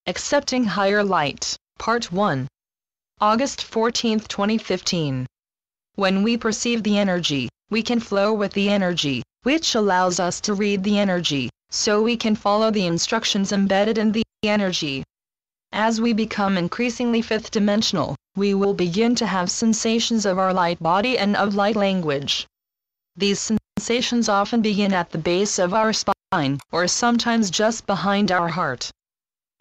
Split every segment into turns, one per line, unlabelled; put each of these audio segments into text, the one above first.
Accepting Higher Light, Part 1. August 14, 2015. When we perceive the energy, we can flow with the energy, which allows us to read the energy, so we can follow the instructions embedded in the energy. As we become increasingly fifth-dimensional, we will begin to have sensations of our light body and of light language. These sensations often begin at the base of our spine, or sometimes just behind our heart.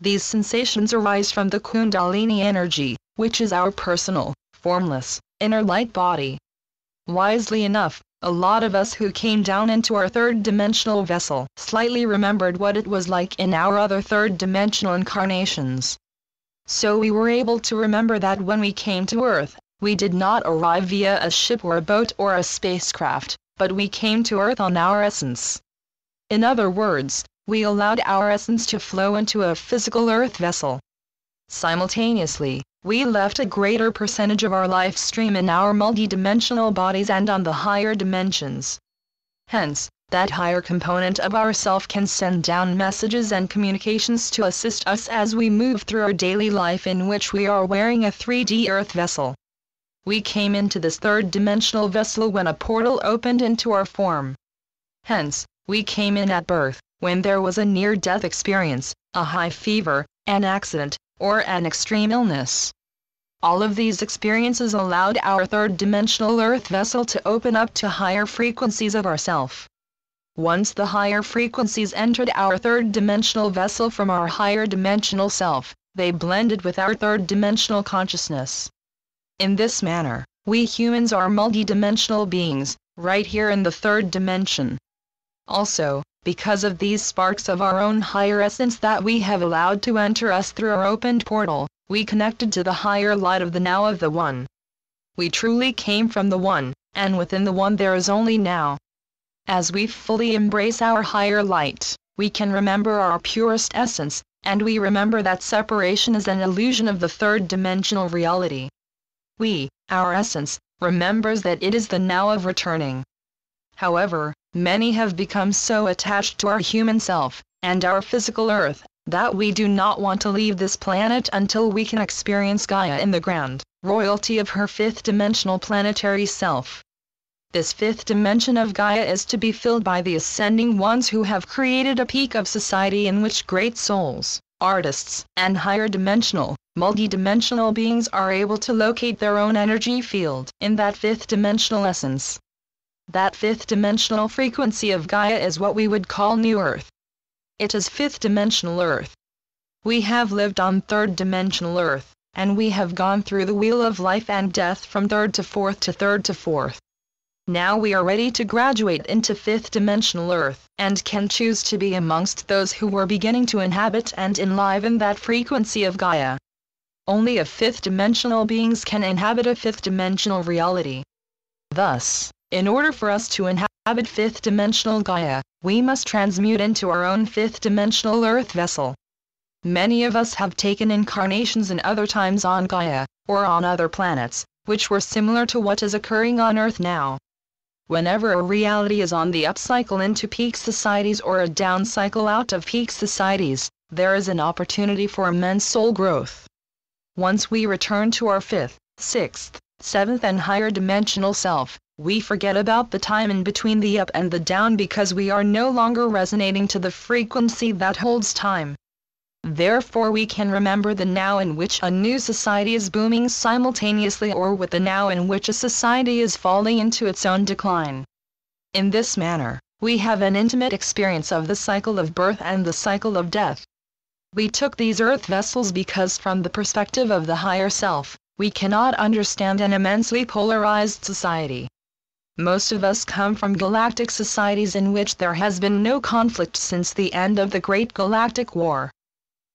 These sensations arise from the Kundalini energy, which is our personal, formless, inner light body. Wisely enough, a lot of us who came down into our third-dimensional vessel slightly remembered what it was like in our other third-dimensional incarnations. So we were able to remember that when we came to Earth, we did not arrive via a ship or a boat or a spacecraft, but we came to Earth on our essence. In other words, we allowed our essence to flow into a physical Earth vessel. Simultaneously, we left a greater percentage of our life stream in our multidimensional bodies and on the higher dimensions. Hence, that higher component of ourself can send down messages and communications to assist us as we move through our daily life in which we are wearing a 3D Earth vessel. We came into this third-dimensional vessel when a portal opened into our form. Hence, we came in at birth, when there was a near-death experience, a high fever, an accident, or an extreme illness. All of these experiences allowed our third-dimensional Earth vessel to open up to higher frequencies of ourself. Once the higher frequencies entered our third-dimensional vessel from our higher dimensional self, they blended with our third-dimensional consciousness. In this manner, we humans are multidimensional beings, right here in the third dimension. Also, because of these sparks of our own higher essence that we have allowed to enter us through our opened portal, we connected to the higher light of the now of the One. We truly came from the One, and within the One there is only now. As we fully embrace our higher light, we can remember our purest essence, and we remember that separation is an illusion of the third-dimensional reality. We, our essence, remembers that it is the now of returning. However, many have become so attached to our human self, and our physical Earth, that we do not want to leave this planet until we can experience Gaia in the grand royalty of her fifth-dimensional planetary self. This fifth dimension of Gaia is to be filled by the ascending ones who have created a peak of society in which great souls, artists, and higher dimensional, multidimensional beings are able to locate their own energy field in that fifth-dimensional essence. That fifth-dimensional frequency of Gaia is what we would call New Earth. It is fifth-dimensional Earth. We have lived on third-dimensional Earth, and we have gone through the wheel of life and death from third to fourth to third to fourth. Now we are ready to graduate into fifth-dimensional Earth, and can choose to be amongst those who were beginning to inhabit and enliven that frequency of Gaia. Only a fifth-dimensional beings can inhabit a fifth-dimensional reality. Thus, in order for us to inhabit fifth-dimensional Gaia, we must transmute into our own fifth-dimensional Earth vessel. Many of us have taken incarnations in other times on Gaia, or on other planets, which were similar to what is occurring on Earth now. Whenever a reality is on the upcycle into peak societies or a down cycle out of peak societies, there is an opportunity for immense soul growth. Once we return to our fifth, sixth, seventh and higher dimensional self, we forget about the time in between the up and the down because we are no longer resonating to the frequency that holds time. Therefore we can remember the now in which a new society is booming simultaneously or with the now in which a society is falling into its own decline. In this manner, we have an intimate experience of the cycle of birth and the cycle of death. We took these Earth vessels because from the perspective of the higher self, we cannot understand an immensely polarized society. Most of us come from galactic societies in which there has been no conflict since the end of the Great Galactic War.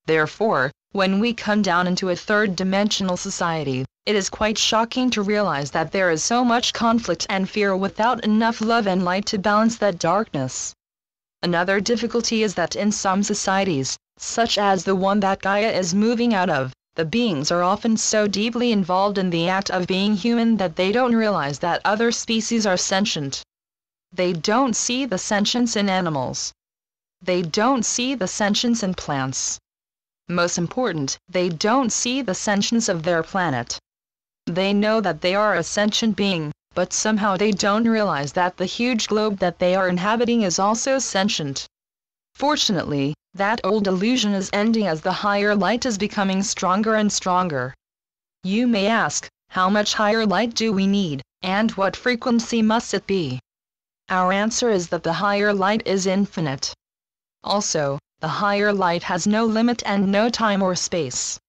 Therefore, when we come down into a third-dimensional society, it is quite shocking to realize that there is so much conflict and fear without enough love and light to balance that darkness. Another difficulty is that in some societies, such as the one that Gaia is moving out of, the beings are often so deeply involved in the act of being human that they don't realize that other species are sentient. They don't see the sentience in animals. They don't see the sentience in plants. Most important, they don't see the sentience of their planet. They know that they are a sentient being, but somehow they don't realize that the huge globe that they are inhabiting is also sentient. Fortunately, that old illusion is ending as the higher light is becoming stronger and stronger. You may ask, how much higher light do we need, and what frequency must it be? Our answer is that the higher light is infinite. Also, the higher light has no limit and no time or space.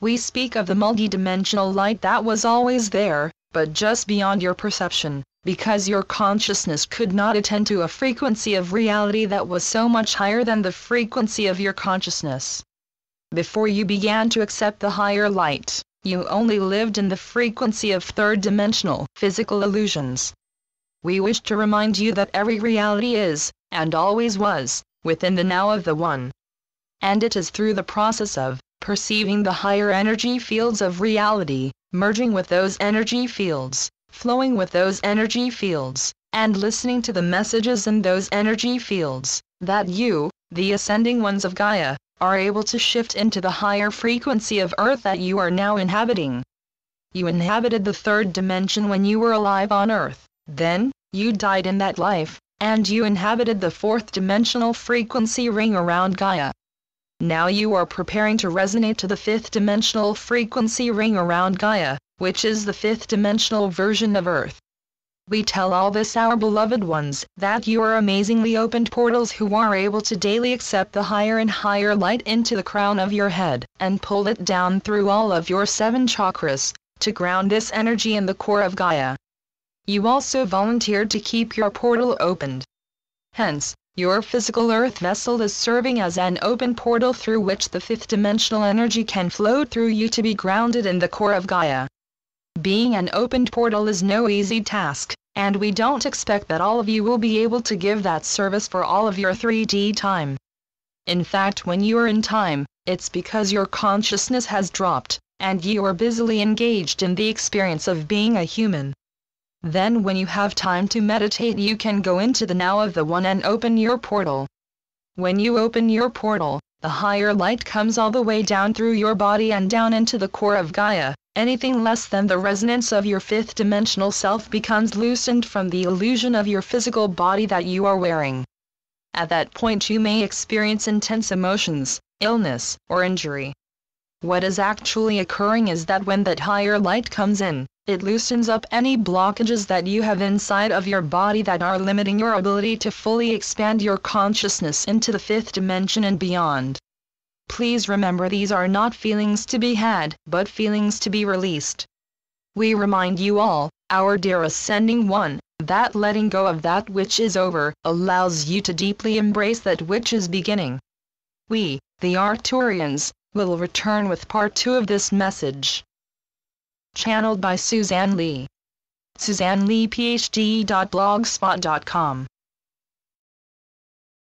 We speak of the multidimensional light that was always there, but just beyond your perception, because your consciousness could not attend to a frequency of reality that was so much higher than the frequency of your consciousness. Before you began to accept the higher light, you only lived in the frequency of third-dimensional, physical illusions. We wish to remind you that every reality is, and always was, within the now of the One. And it is through the process of perceiving the higher energy fields of reality, merging with those energy fields, flowing with those energy fields, and listening to the messages in those energy fields, that you, the ascending ones of Gaia, are able to shift into the higher frequency of Earth that you are now inhabiting. You inhabited the third dimension when you were alive on Earth, then, you died in that life, and you inhabited the fourth dimensional frequency ring around Gaia. Now you are preparing to resonate to the fifth dimensional frequency ring around Gaia, which is the fifth dimensional version of Earth. We tell all this, our beloved ones, that you are amazingly opened portals who are able to daily accept the higher and higher light into the crown of your head, and pull it down through all of your 7 chakras, to ground this energy in the core of Gaia. You also volunteered to keep your portal opened. Hence, your physical earth vessel is serving as an open portal through which the fifth dimensional energy can flow through you to be grounded in the core of Gaia. Being an opened portal is no easy task, and we don't expect that all of you will be able to give that service for all of your 3D time. In fact, when you are in time, it's because your consciousness has dropped, and you are busily engaged in the experience of being a human. Then when you have time to meditate, you can go into the now of the One and open your portal. When you open your portal, the higher light comes all the way down through your body and down into the core of Gaia. Anything less than the resonance of your fifth dimensional self becomes loosened from the illusion of your physical body that you are wearing. At that point you may experience intense emotions, illness, or injury. What is actually occurring is that when that higher light comes in, it loosens up any blockages that you have inside of your body that are limiting your ability to fully expand your consciousness into the fifth dimension and beyond. Please remember, these are not feelings to be had, but feelings to be released. We remind you all, our dear Ascending One, that letting go of that which is over allows you to deeply embrace that which is beginning. We, the Arcturians, will return with part 2 of this message. Channeled by Suzanne Lee. SuzanneLeePhD.blogspot.com